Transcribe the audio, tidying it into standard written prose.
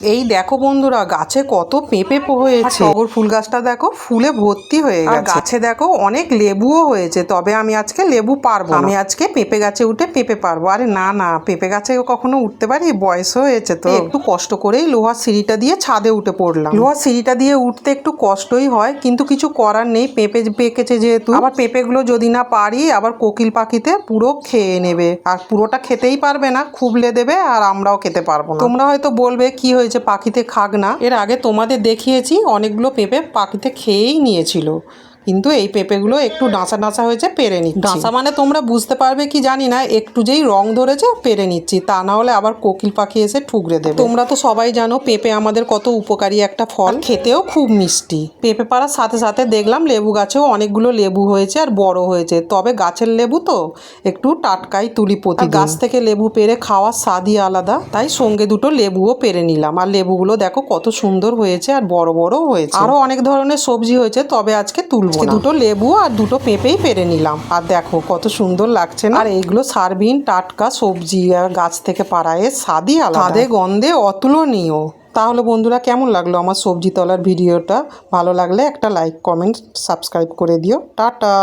এই দেখো বন্ধুরা, গাছে কত পেঁপে হয়েছে। টগর ফুল গাছটা দেখো ফুলে ভর্তি হয়ে গেছে। গাছে দেখো অনেক লেবুও হয়েছে, তবে আমি আজকে লেবু পারবো, আমি আজকে পেঁপে গাছে উঠে পেঁপে পারবো। আরে না না, পেঁপে গাছে কখনো উঠতে পারি? বয়স হয়েছে তো। একটু কষ্ট করেই লোহার সিঁড়িটা দিয়ে ছাদে উঠে পড়লাম। লোহার সিঁড়িটা দিয়ে উঠতে একটু কষ্টই হয়, কিন্তু কিছু করার নেই, পেঁপে পেকেছে যেহেতু। আবার পেঁপেগুলো যদি না পারি, আবার কোকিল পাখিতে পুরো খেয়ে নেবে, আর পুরোটা খেতেই পারবে না, খুবলে দেবে, আর আমরাও খেতে পারবো না। তোমরা হয়তো বলবে কি হয়েছে, পাখিতে খাক না। এর আগে তোমাদের দেখিয়েছি অনেকগুলো পেঁপে পাখিতে খেয়েই নিয়েছিল, কিন্তু এই পেঁপেগুলো একটু ডাঁচা ডাঁচা হয়েছে, পেরে নিচ্ছি। ডাঁচা মানে তোমরা বুঝতে পারবে কি জানি না, একটু যেই রং ধরেছে পেরে নিচ্ছি, তা না হলে আবার কোকিল পাখি এসে ঠুকরে দেবে। তোমরা তো সবাই জানো পেঁপে আমাদের কত উপকারী একটা ফল, খেতেও খুব মিষ্টি। পেঁপে পাড়ার সাথে সাথে দেখলাম লেবু গাছেও অনেকগুলো লেবু হয়েছে আর বড় হয়েছে, তবে গাছের লেবু তো একটু টাটকাই তুলি প্রতিদিন। গাছ থেকে লেবু পেরে খাওয়ার স্বাদই আলাদা, তাই সঙ্গে দুটো লেবুও পেরে নিলাম। আর লেবুগুলো দেখো কত সুন্দর হয়েছে আর বড় বড় হয়েছে। আরো অনেক ধরনের সবজি হয়েছে, তবে আজকে তুলবো না। দুটো লেবু আর দুটো পেঁপেই পেরে নিলাম, আর দেখো কত সুন্দর লাগছে না। আর এইগুলো সারবিন টাটকা সবজি, আর গাছ থেকে পাড়া, এর স্বাদই আলাদা, স্বাদে গন্ধে অতুলনীয়। তাহলে বন্ধুরা, কেমন লাগলো আমার সবজি তলার ভিডিওটা? ভালো লাগলে একটা লাইক, কমেন্ট, সাবস্ক্রাইব করে দিও। টাটা।